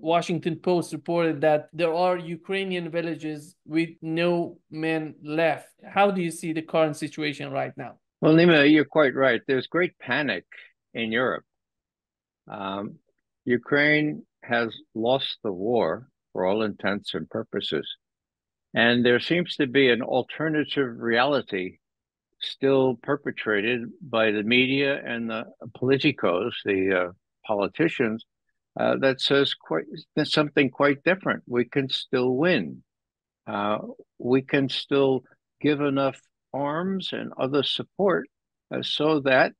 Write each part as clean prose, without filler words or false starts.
Washington Post reported that there are Ukrainian villages with no men left. How do you see the current situation right now? Well, Nima, you're quite right. There's great panic in Europe. Ukraine has lost the war for all intents and purposes. And there seems to be an alternative reality still perpetrated by the media and the politicos, the politicians, that says something quite different. We can still win. We can still give enough arms and other support so that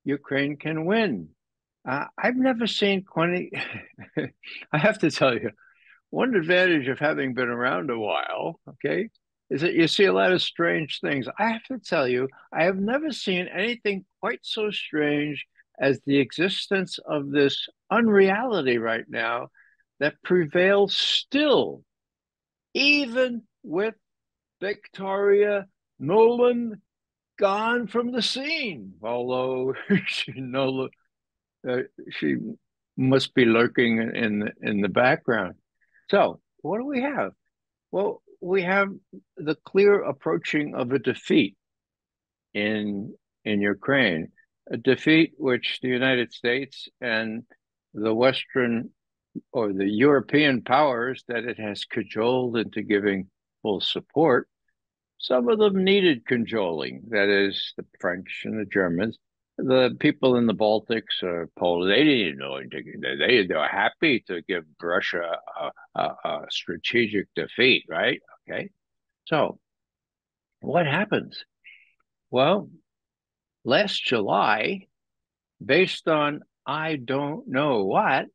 Ukraine can win. I've never seen 20. I have to tell you, one advantage of having been around a while, okay, is that you see a lot of strange things. I have to tell you, I have never seen anything quite so strange as the existence of this unreality right now that prevails still, even with Victoria Nolan gone from the scene, although she must be lurking in the background. So what do we have? Well, we have the clear approaching of a defeat in Ukraine, a defeat which the United States and the Western or the European powers that it has cajoled into giving full support. Some of them needed cajoling, that is, the French and the Germans. The people in the Baltics or Poland, they didn't know anything. They were happy to give Russia a strategic defeat, right? Okay. So what happens? Well, last July, based on I don't know what,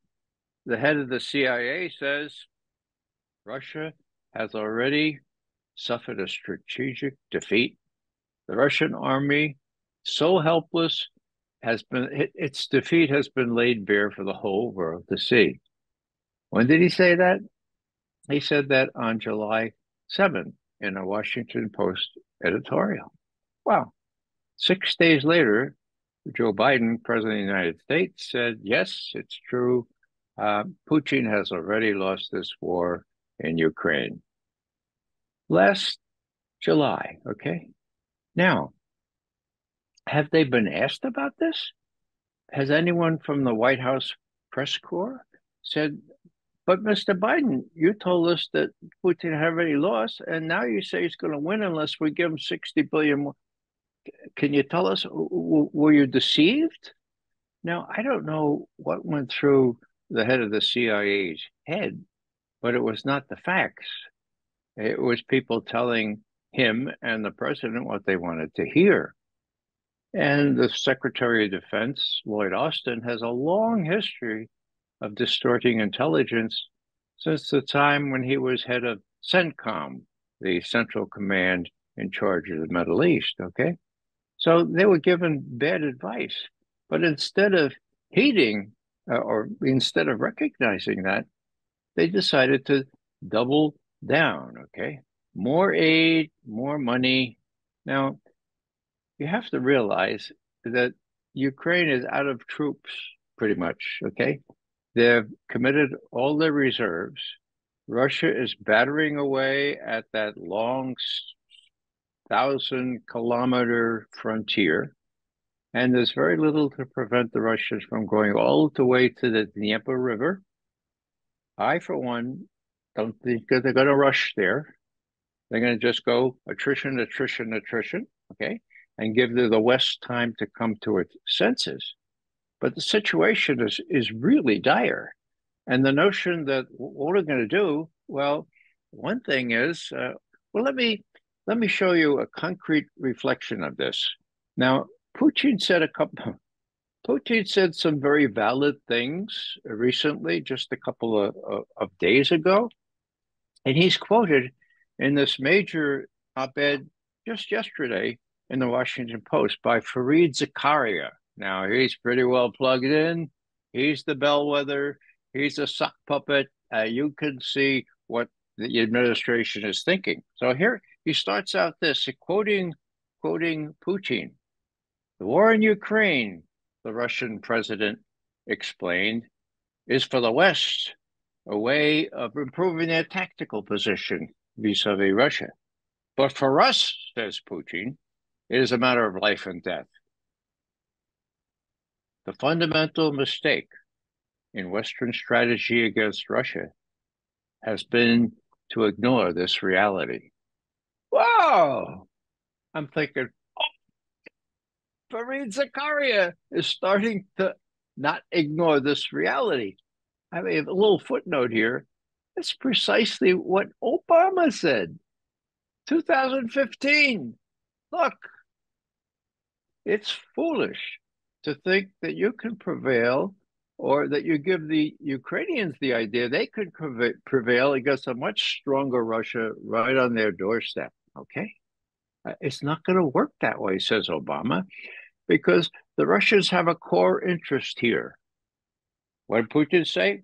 the head of the CIA says Russia has already suffered a strategic defeat. The Russian army, so helpless, its defeat has been laid bare for the whole world to see. When did he say that? He said that on July 7th in a Washington Post editorial. Wow. 6 days later, Joe Biden, President of the United States, said, yes, it's true. Putin has already lost this war in Ukraine. Last July, okay? Now, have they been asked about this? Has anyone from the White House press corps said, but Mr. Biden, you told us that Putin had already lost, and now you say he's going to win unless we give him 60 billion more. Can you tell us, were you deceived? Now, I don't know what went through the head of the CIA's head, but it was not the facts. It was people telling him and the president what they wanted to hear. And the Secretary of Defense, Lloyd Austin, has a long history of distorting intelligence since the time when he was head of CENTCOM, the Central Command in charge of the Middle East, okay? So they were given bad advice. But instead of heeding or instead of recognizing that, they decided to double down, okay? More aid, more money. Now, you have to realize that Ukraine is out of troops, pretty much, okay? They've committed all their reserves. Russia is battering away at that long 1,000-kilometer frontier, and there's very little to prevent the Russians from going all the way to the Dnieper River. I, for one, don't think that they're going to rush there. They're going to just go attrition, okay, and give the West time to come to its senses. But the situation is really dire. And the notion that what are we going to do? Well, one thing is, well, let me show you a concrete reflection of this. Now, Putin said some very valid things recently, just a couple of days ago. And he's quoted in this major op-ed just yesterday in the Washington Post by Fareed Zakaria. Now, he's pretty well plugged in. He's the bellwether. He's a sock puppet. You can see what the administration is thinking. So here he starts out this, quoting Putin. The war in Ukraine, the Russian president explained, is for the West. a way of improving their tactical position vis-a-vis Russia. But for us, says Putin, it is a matter of life and death. The fundamental mistake in Western strategy against Russia has been to ignore this reality. Whoa! I'm thinking, Fareed Zakaria is starting to not ignore this reality. I mean, a little footnote here. That's precisely what Obama said. 2015. Look, it's foolish to think that you can prevail or that you give the Ukrainians the idea they could prevail against a much stronger Russia right on their doorstep. Okay? It's not going to work that way, says Obama, because the Russians have a core interest here. What did Putin say?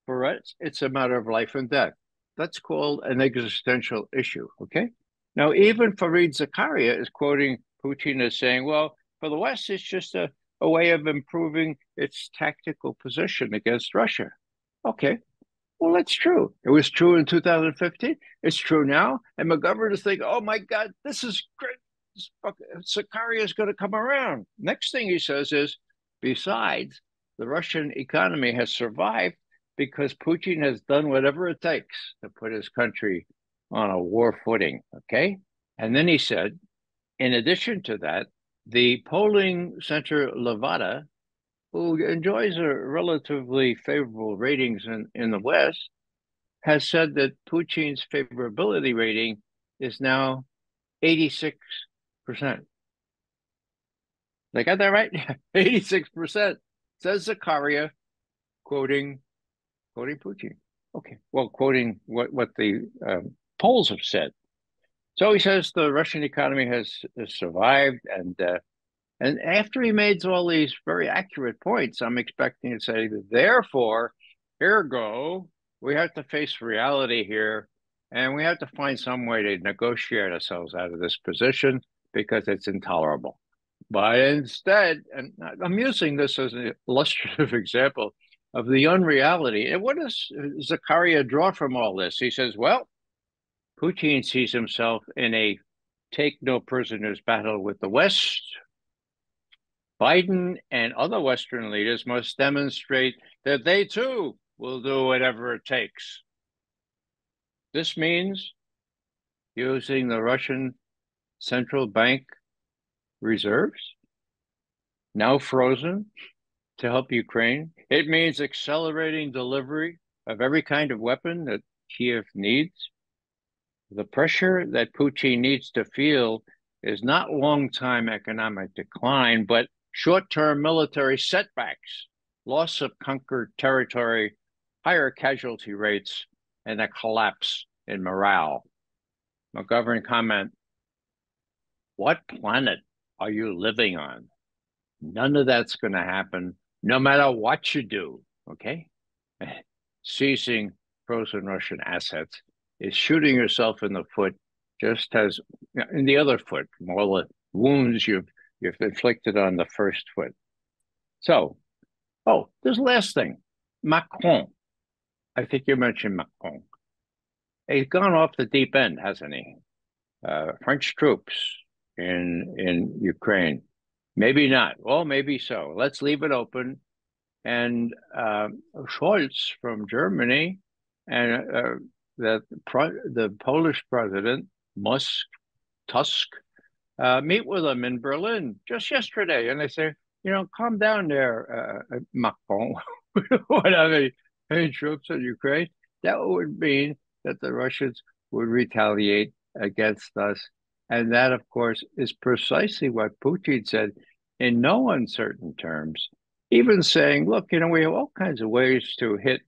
For us, it's a matter of life and death. That's called an existential issue, okay? Now, even Fareed Zakaria is quoting Putin as saying, well, for the West, it's just a way of improving its tactical position against Russia. Okay, well, that's true. It was true in 2015. It's true now. And McGovern is thinking, oh, my God, this is great. Zakaria is going to come around. Next thing he says is, besides, the Russian economy has survived because Putin has done whatever it takes to put his country on a war footing, okay? And then he said, in addition to that, the polling center Levada, who enjoys a relatively favorable ratings in the West, has said that Putin's favorability rating is now 86%. They got that right? 86%, says Zakaria, quoting Putin. Okay, well, quoting what the polls have said. So he says the Russian economy has survived, and after he made all these very accurate points, I'm expecting to say, therefore, ergo, we have to face reality here, and we have to find some way to negotiate ourselves out of this position because it's intolerable. But instead, and I'm using this as an illustrative example of the unreality. And what does Zakaria draw from all this? He says, well, Putin sees himself in a take no prisoners battle with the West. Biden and other Western leaders must demonstrate that they too will do whatever it takes. This means using the Russian central bank reserves, now frozen, to help Ukraine. It means accelerating delivery of every kind of weapon that Kiev needs. The pressure that Putin needs to feel is not long-time economic decline, but short-term military setbacks, loss of conquered territory, higher casualty rates, and a collapse in morale. McGovern comment, what planet are you living on? None of that's going to happen, no matter what you do, okay? Seizing frozen Russian assets is shooting yourself in the foot, just as in the other foot, from all the wounds you've inflicted on the first foot. So, this last thing, Macron. I think you mentioned Macron. He's gone off the deep end, hasn't he? French troops in Ukraine. Maybe not. Well, maybe so. Let's leave it open. And Scholz from Germany and the Polish president, Tusk, meet with him in Berlin just yesterday. And they say, calm down there, Macron. We don't want to have any troops in Ukraine. That would mean that the Russians would retaliate against us. And that, of course, is precisely what Putin said in no uncertain terms, even saying, look, we have all kinds of ways to hit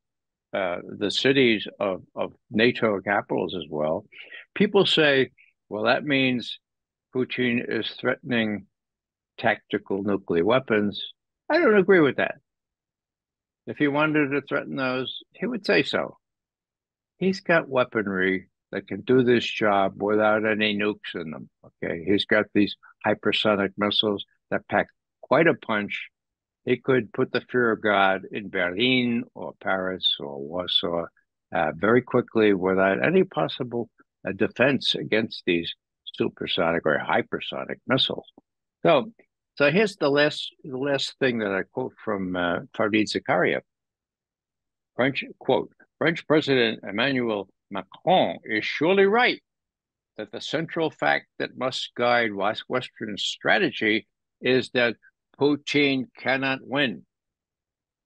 the cities of NATO capitals as well. People say, well, that means Putin is threatening tactical nuclear weapons. I don't agree with that. If he wanted to threaten those, he would say so. He's got weaponry that can do this job without any nukes in them, okay? He's got these hypersonic missiles that pack quite a punch. he could put the fear of God in Berlin or Paris or Warsaw very quickly without any possible defense against these supersonic or hypersonic missiles. So, here's the last thing that I quote from Fareed Zakaria. French President Emmanuel Macron is surely right that the central fact that must guide Western strategy is that Putin cannot win.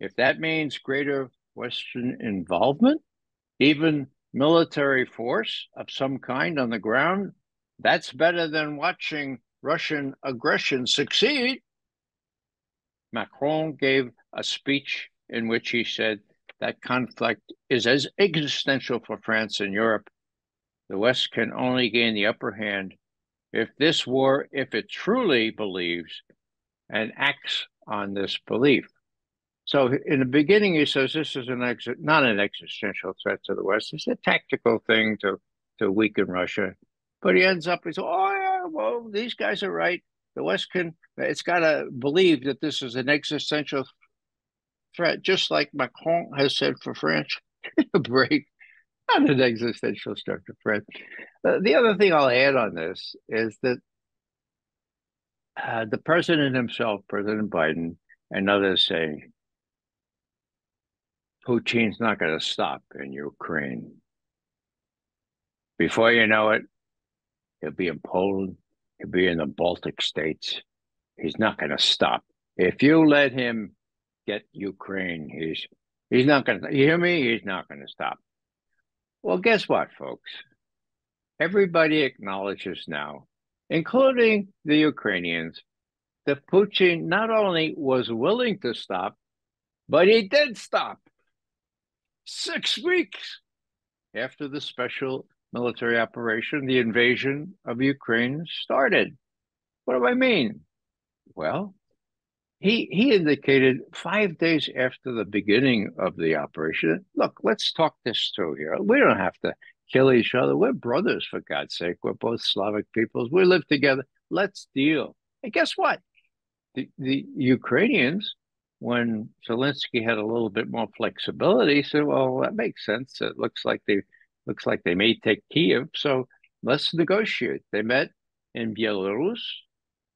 If that means greater Western involvement, even military force of some kind on the ground, that's better than watching Russian aggression succeed. Macron gave a speech in which he said that conflict is as existential for France and Europe. The West can only gain the upper hand if this war, if it truly believes and acts on this belief. So in the beginning, he says this is not an existential threat to the West. It's a tactical thing to weaken Russia. But he ends up, he says, oh, yeah, well, these guys are right. The West it's got to believe that this is an existential threat, just like Macron has said for France. Break, not an existential threat to France. The other thing I'll add on this is that the president himself, President Biden, and others say, Putin's not going to stop in Ukraine. Before you know it, he'll be in Poland, he'll be in the Baltic states. He's not going to stop. If you let him get Ukraine, he's not going to, you hear me? He's not going to stop. Well, guess what, folks? Everybody acknowledges now, including the Ukrainians, that Putin not only was willing to stop, but he did stop. 6 weeks after the special military operation, the invasion of Ukraine started. What do I mean? Well, he indicated 5 days after the beginning of the operation, look, let's talk this through here. We don't have to kill each other. We're brothers, for God's sake. We're both Slavic peoples. We live together. Let's deal. And guess what? The Ukrainians, when Zelensky had a little bit more flexibility, said, well, that makes sense. It looks like they may take Kiev, so let's negotiate. They met in Belarus,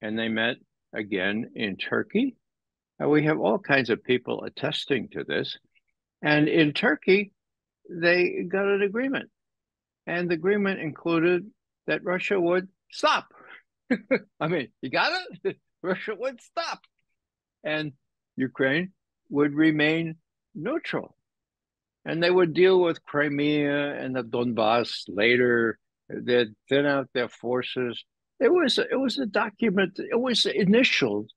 and they met again in Turkey. And we have all kinds of people attesting to this. And in Turkey, they got an agreement. And the agreement included that Russia would stop. I mean, you got it? Russia would stop. And Ukraine would remain neutral. And they would deal with Crimea and the Donbass later. They'd thin out their forces. It was a document. It was initialed.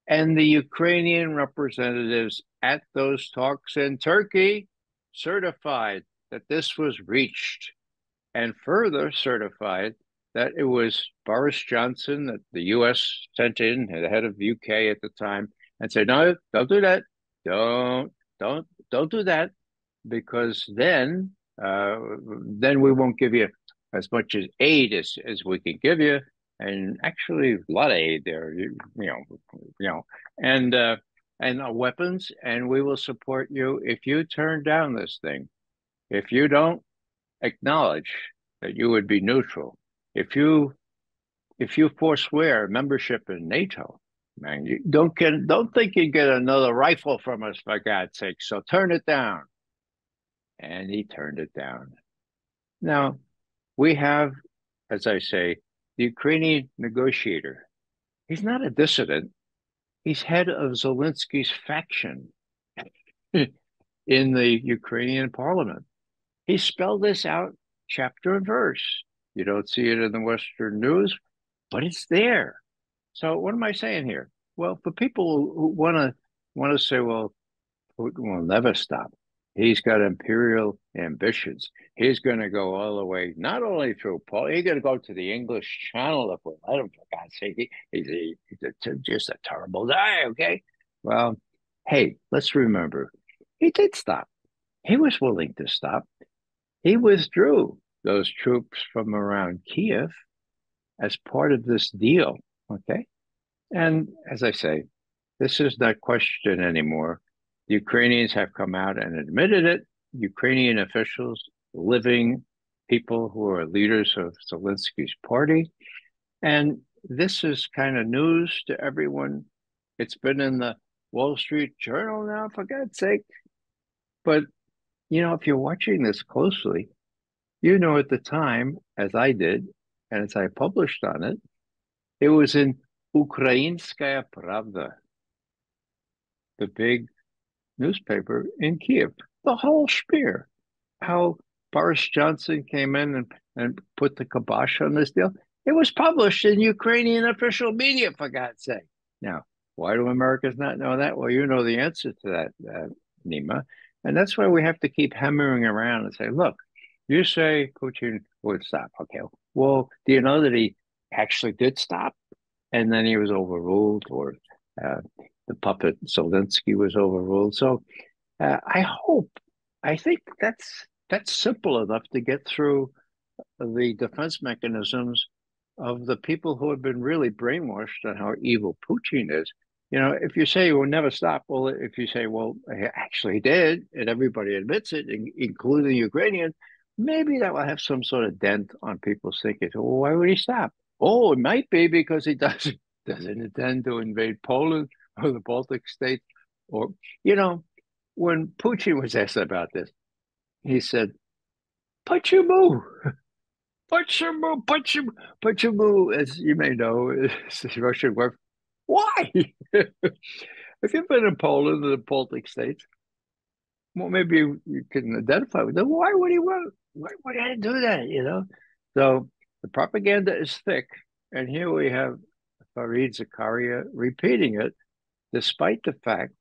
And the Ukrainian representatives at those talks in Turkey certified that this was reached, and further certified that it was Boris Johnson that the U.S. sent in, the head of the UK at the time, and said, no, don't do that. Don't do that, because then we won't give you as much as aid as we can give you. And actually, a lot of aid there, and weapons, and we will support you if you turn down this thing. If you don't acknowledge that you would be neutral, if you forswear membership in NATO, man, you don't think you get another rifle from us, for God's sake. So turn it down. And he turned it down. Now we have, as I say, the Ukrainian negotiator. He's not a dissident. He's head of Zelensky's faction in the Ukrainian parliament. He spelled this out chapter and verse. You don't see it in the Western news, but it's there. So what am I saying here? Well, for people who want to say, well, Putin will never stop. He's got imperial ambitions. He's going to go all the way, not only through Poland, he's going to go to the English Channel if we let him, for God's sake. He's just a terrible guy, okay? Well, hey, let's remember, he did stop. He was willing to stop. He withdrew those troops from around Kiev as part of this deal, okay? And as I say, This is not question anymore. The Ukrainians have come out and admitted it. Ukrainian officials, living people who are leaders of Zelensky's party. And this is kind of news to everyone. It's been in the Wall Street Journal now, for God's sake. But, if you're watching this closely, at the time, as I did, and as I published on it, it was in Ukrainskaya Pravda, the big newspaper in Kiev, the whole spiel, how Boris Johnson came in and put the kibosh on this deal. It was published in Ukrainian official media, for God's sake. Now, why do Americans not know that? Well, you know the answer to that, Nima. And that's why we have to keep hammering around and say, look, you say Putin would stop. Okay. Well, do you know that he actually did stop? And then he was overruled, or the puppet Zelensky was overruled. So I think that's simple enough to get through the defense mechanisms of the people who have been really brainwashed on how evil Putin is. If you say he will never stop, well, if you say, well, he actually did, and everybody admits it, including the Ukrainians, maybe that will have some sort of dent on people's thinking. So, well, why would he stop? Oh, it might be because he doesn't intend to invade Poland or the Baltic states. Or, when Putin was asked about this, he said, Pachumu, Pachumu, Pachumu, Pachumu, as you may know, is the Russian word. Why? If you've been in Poland or the Baltic states, well, maybe you can identify with them. Why would he do that? So the propaganda is thick, and here we have Fareed Zakaria repeating it, despite the fact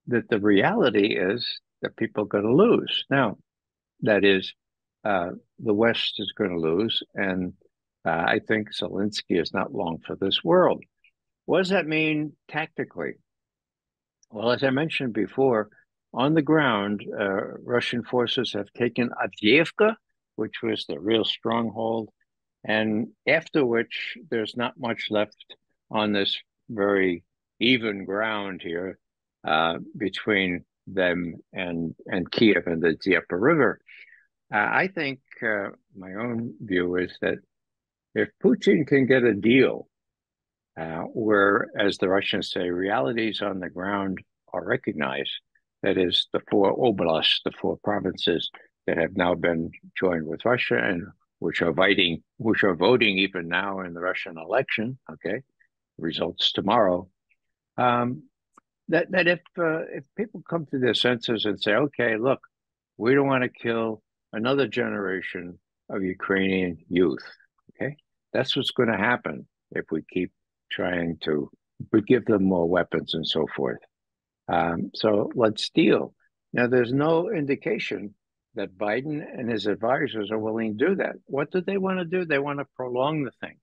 that the reality is that people are going to lose. Now, that is, the West is going to lose, and I think Zelensky is not long for this world. What does that mean tactically? Well, as I mentioned before, on the ground, Russian forces have taken Avdiivka, which was the real stronghold, and after which there's not much left on this very even ground here between them and Kiev and the Dnieper River. I think my own view is that if Putin can get a deal where, as the Russians say, realities on the ground are recognized, that is, the four oblasts, the four provinces that have now been joined with Russia and which are voting even now in the Russian election. Okay, results tomorrow. That if people come to their senses and say, okay, look, we don't want to kill another generation of Ukrainian youth. Okay, that's what's going to happen if we keep trying to give them more weapons and so forth. So let's deal. Now, there's no indication that Biden and his advisors are willing to do that. What do they want to do? They want to prolong the thing.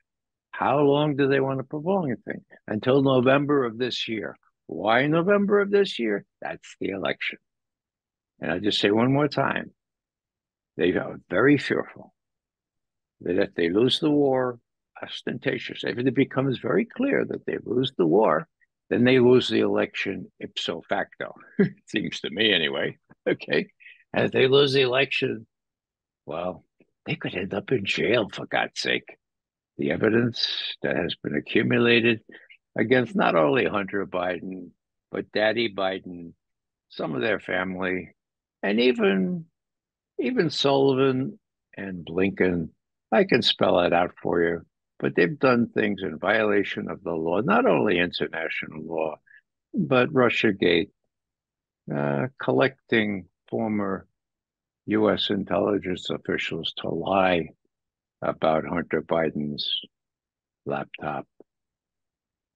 How long do they want to prolong the thing? Until November of this year. Why November of this year? That's the election. And I'll just say one more time, they are very fearful that if they lose the war, ostentatious, if it becomes very clear that they lose the war, then they lose the election ipso facto. It seems to me anyway. Okay. And if they lose the election, well, they could end up in jail, for God's sake. The evidence that has been accumulated against not only Hunter Biden, but Daddy Biden, some of their family, and even Sullivan and Blinken. I can spell it out for you, but they've done things in violation of the law, not only international law, but Russiagate, collecting former U.S. intelligence officials to lie about Hunter Biden's laptop.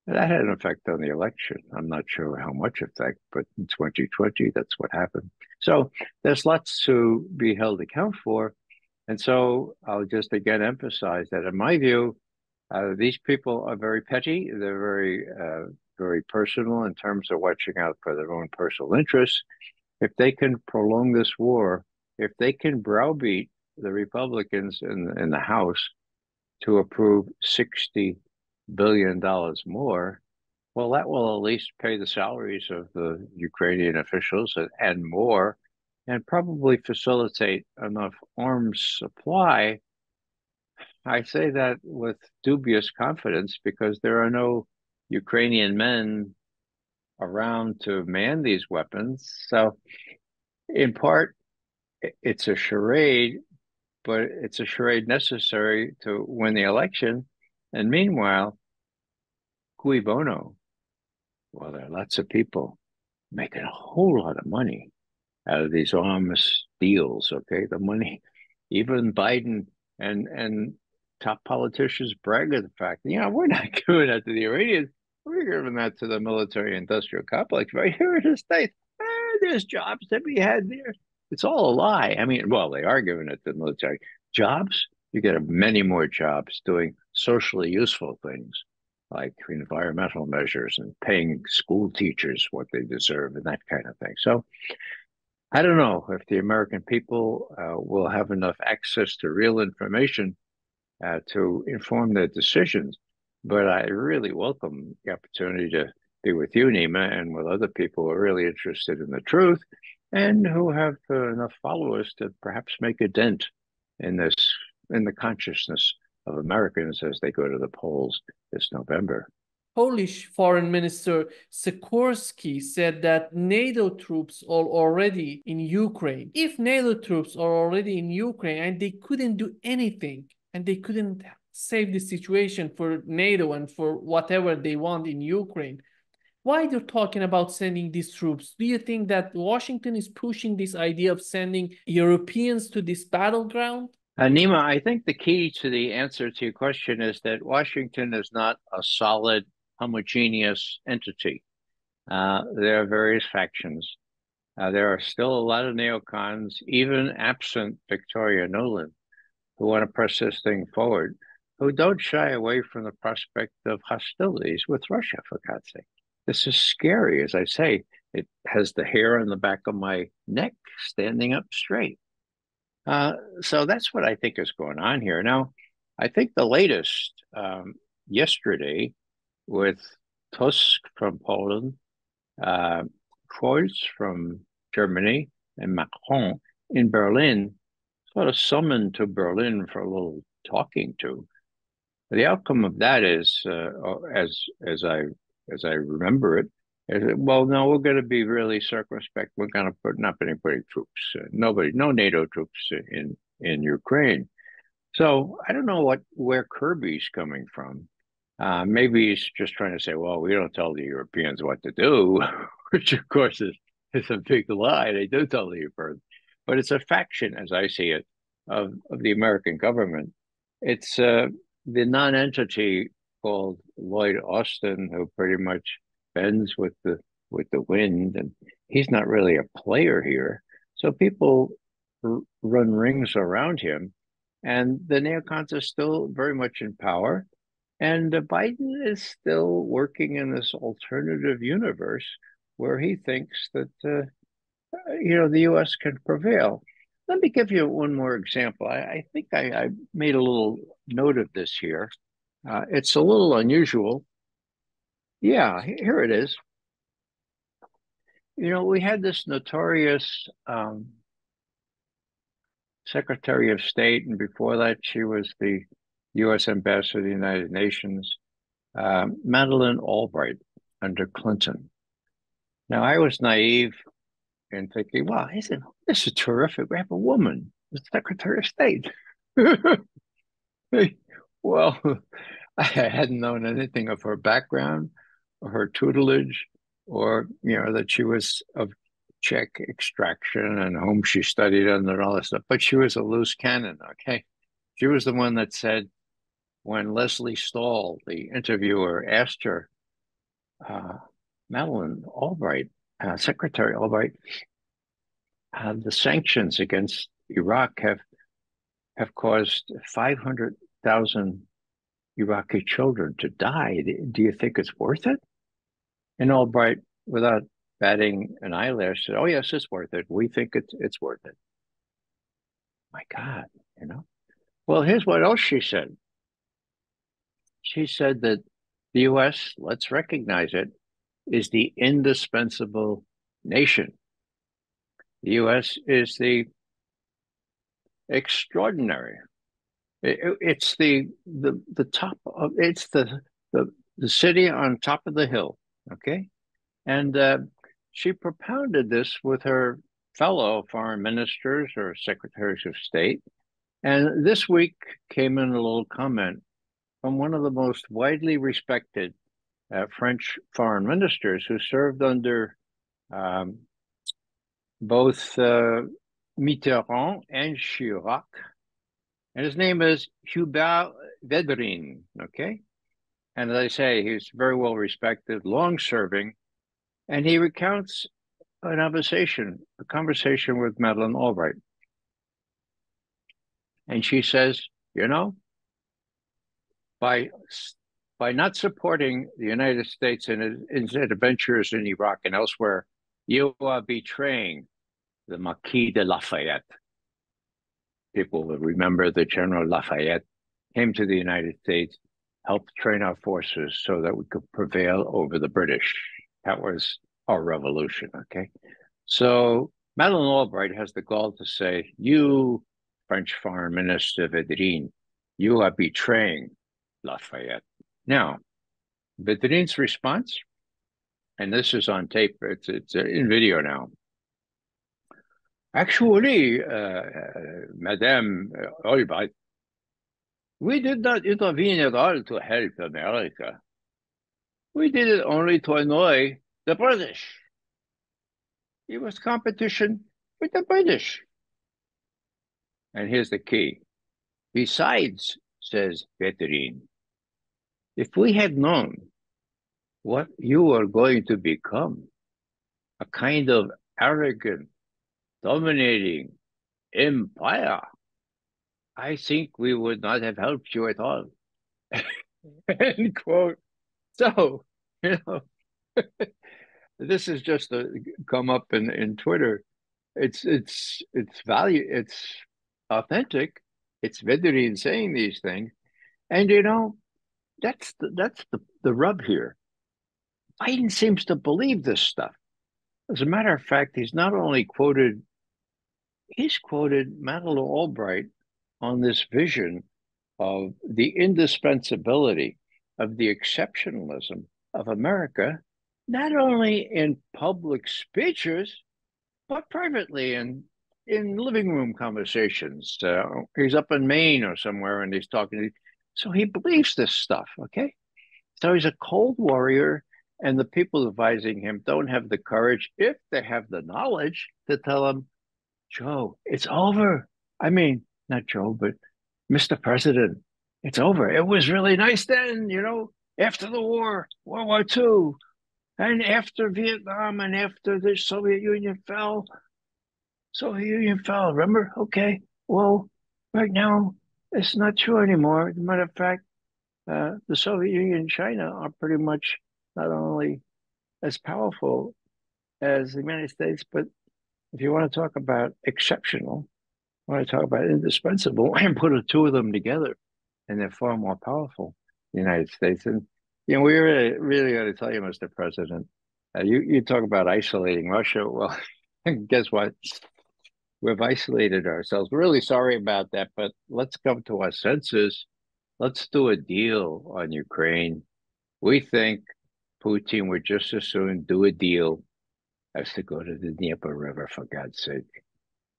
That had an effect on the election. I'm not sure how much effect, but in 2020, that's what happened. So there's lots to be held account for. And so I'll just again emphasize that in my view, these people are very petty. They're very personal in terms of watching out for their own personal interests. If they can prolong this war, if they can browbeat the Republicans in the House to approve $60 billion more, Well, that will at least pay the salaries of the Ukrainian officials and more, and probably facilitate enough arms supply. I say that with dubious confidence because there are no Ukrainian men around to man these weapons. So, in part, it's a charade, but it's a charade necessary to win the election. And meanwhile, cui bono? Well, there are lots of people making a whole lot of money out of these arms deals. Okay, the money, even Biden and top politicians brag of the fact, we're not giving that to the Iranians. We're giving that to the military-industrial complex right here in the States. There's jobs to be had there. It's all a lie. I mean, well, they are giving it to the military. Jobs, you get many more jobs doing socially useful things like environmental measures and paying school teachers what they deserve and that kind of thing. So I don't know if the American people will have enough access to real information to inform their decisions. But I really welcome the opportunity to be with you, Nima, and with other people who are really interested in the truth and who have enough followers to perhaps make a dent in the consciousness of Americans as they go to the polls this November. Polish Foreign Minister Sikorsky said that NATO troops are already in Ukraine. If NATO troops are already in Ukraine and they couldn't do anything and they couldn't save the situation for NATO and for whatever they want in Ukraine, why they're talking about sending these troops? Do you think that Washington is pushing this idea of sending Europeans to this battleground? Nima, I think the key to the answer to your question is that Washington is not a solid, homogeneous entity. There are various factions. There are still a lot of neocons, even absent Victoria Nuland, who want to press this thing forward, who don't shy away from the prospect of hostilities with Russia, for God's sake. This is scary, as I say. It has the hair on the back of my neck standing up straight. So that's what I think is going on here. Now, I think the latest yesterday with Tusk from Poland, Kreuz from Germany, and Macron in Berlin, sort of summoned to Berlin for a little talking to. The outcome of that is, as I remember it, well, no, we're going to be really circumspect. We're going to not be putting troops, no NATO troops in Ukraine. So I don't know where Kirby's coming from. Maybe he's just trying to say, well, we don't tell the Europeans what to do, which of course is a big lie. They do tell the Europeans, but it's a faction, as I see it, of the American government. It's the non-entity called Lloyd Austin, who pretty much bends with the wind, and he's not really a player here. So people run rings around him, and the neocons are still very much in power. And Biden is still working in this alternative universe where he thinks that the U.S. can prevail. Let me give you one more example. I think I made a little note of this here. It's a little unusual. Yeah, here it is. We had this notorious Secretary of State, and before that, she was the U.S. Ambassador to the United Nations, Madeleine Albright under Clinton. Now, I was naive in thinking, wow, this is terrific. We have a woman, the Secretary of State. Well, I hadn't known anything of her background or her tutelage, or that she was of Czech extraction and whom she studied under and all that stuff. But she was a loose cannon, okay? She was the one that said, when Leslie Stahl, the interviewer, asked her, Madeleine Albright, Secretary Albright, the sanctions against Iraq have caused 500,000 Iraqi children to die. Do you think it's worth it? And Albright, without batting an eyelash, said, "Oh yes, it's worth it. We think it's worth it." My God, Well, here's what else she said. She said that The U.S., let's recognize it, is the indispensable nation. The U.S. is the extraordinary. It's the top of it's the city on top of the hill. Okay, and she propounded this with her fellow foreign ministers or secretaries of state. And this week came in a little comment from one of the most widely respected French foreign ministers who served under both Mitterrand and Chirac. And his name is Hubert Védrine, okay? And as I say, he's very well respected, long serving, and he recounts a conversation with Madeleine Albright. And she says, you know, by not supporting the United States in its adventures in Iraq and elsewhere, you are betraying the Marquis de Lafayette. People will remember that General Lafayette came to the United States, helped train our forces so that we could prevail over the British. That was our revolution, okay? So Madeleine Albright has the gall to say, you, French Foreign Minister Védrine, you are betraying Lafayette. Now, Védrine's response, and this is on tape, it's in video now. Actually, Madame Albright, we did not intervene at all to help America. We did it only to annoy the British. It was competition with the British. And here's the key. Besides, says Védrine, if we had known what you were going to become, a kind of arrogant, dominating empire, I think we would not have helped you at all. End quote. So, you know, this is just come up in Twitter. It's authentic. It's Védrine saying these things, and you know, that's the rub here. Biden seems to believe this stuff. As a matter of fact, he's quoted Madeleine Albright on this vision of the indispensability of the exceptionalism of America, not only in public speeches, but privately in living room conversations. He's up in Maine or somewhere and he's talking. So he believes this stuff, okay? So he's a cold warrior, and the people advising him don't have the courage, if they have the knowledge, to tell him, Joe, it's over. I mean, not Joe, but Mr. President, it's over. It was really nice then, you know, after the war, World War II, and after Vietnam, and after the Soviet Union fell. Remember? Okay, well, right now, it's not true anymore. As a matter of fact, the Soviet Union and China are pretty much not only as powerful as the United States, but if you want to talk about exceptional, want to talk about indispensable, and put the two of them together, and they're far more powerful, the United States. And, you know, we really got to tell you, Mr. President, you talk about isolating Russia. Well, guess what? We've isolated ourselves. We're really sorry about that, but let's come to our senses. Let's do a deal on Ukraine. We think Putin would just as soon do a deal as to go to the Dnieper River, for God's sake.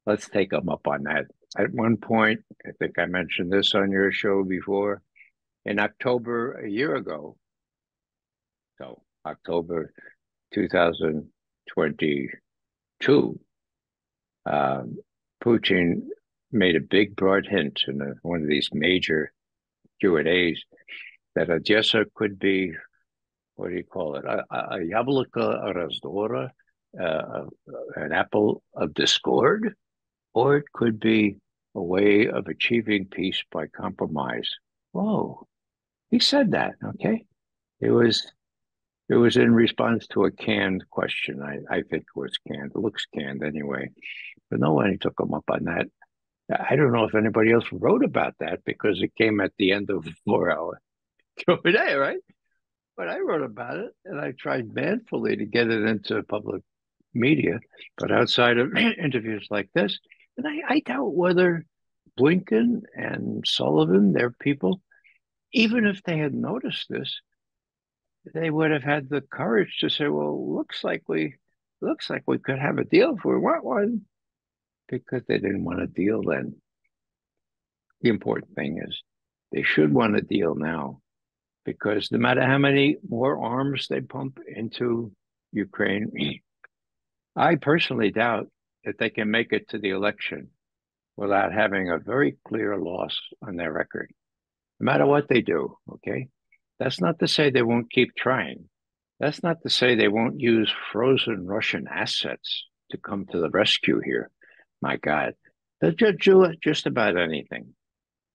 Let's take him up on that. At one point, I think I mentioned this on your show before, in October a year ago, so October 2022, Putin made a big, broad hint in one of these major Q&As that Odessa could be, what do you call it, a yabloko razdora, an apple of discord, or it could be a way of achieving peace by compromise. Whoa, he said that, okay? It was in response to a canned question. I think it was canned. It looks canned anyway. But nobody took him up on that. I don't know if anybody else wrote about that because it came at the end of the 4-hour Q&A, right? But I wrote about it, and I tried manfully to get it into public media, but outside of interviews like this, and I doubt whether Blinken and Sullivan, their people, even if they had noticed this, they would have had the courage to say, "Well, looks like we could have a deal if we want one," because they didn't want a deal then. The important thing is they should want a deal now, because no matter how many more arms they pump into Ukraine, I personally doubt that they can make it to the election without having a very clear loss on their record, no matter what they do. Okay. That's not to say they won't keep trying. That's not to say they won't use frozen Russian assets to come to the rescue here. My God, they'll do just about anything.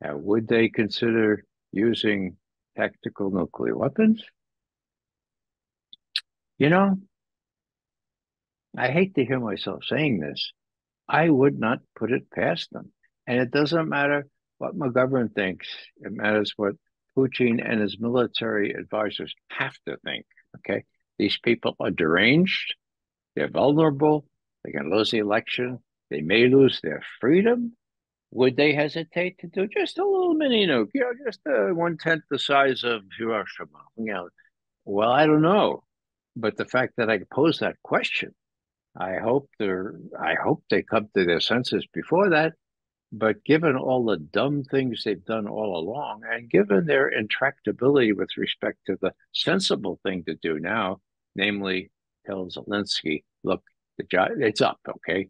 Would they consider using tactical nuclear weapons? You know, I hate to hear myself saying this. I would not put it past them. And it doesn't matter what McGovern thinks. It matters what Putin and his military advisors have to think. Okay. These people are deranged. They're vulnerable. They can lose the election. They may lose their freedom. Would they hesitate to do just a little mini nuke? Just 1/10 the size of Hiroshima. Well, I don't know. But the fact that I pose that question, I hope they come to their senses before that. But given all the dumb things they've done all along, and given their intractability with respect to the sensible thing to do now, namely tell Zelensky, look, it's up, okay?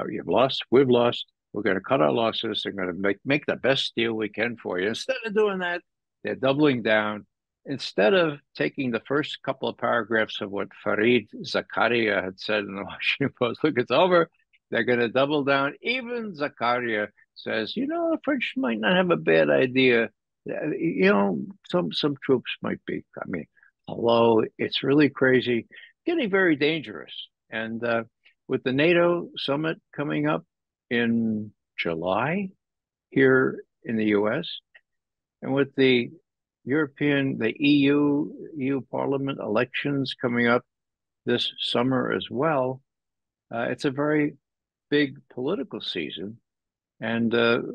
You've lost, we've lost. We're going to cut our losses. They're going to make the best deal we can for you. Instead of doing that, they're doubling down. Instead of taking the first couple of paragraphs of what Fareed Zakaria had said in the Washington Post, look, it's over. They're going to double down. Even Zakaria says, the French might not have a bad idea. Some troops might be coming. Although it's really crazy, getting very dangerous. And with the NATO summit coming up in July here in the U.S., and with the EU Parliament elections coming up this summer as well, it's a very big political season, and the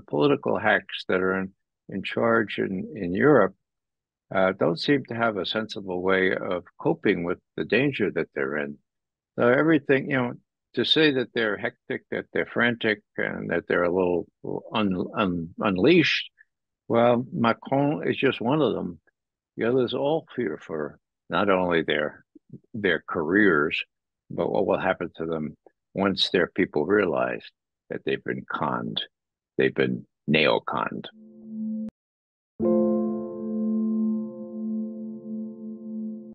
political hacks that are in charge in Europe don't seem to have a sensible way of coping with the danger that they're in. So everything, to say that they're hectic, that they're frantic, and that they're a little unleashed. Well, Macron is just one of them. The others all fear for not only their careers, but what will happen to them once their people realize that they've been conned, they've been neoconned.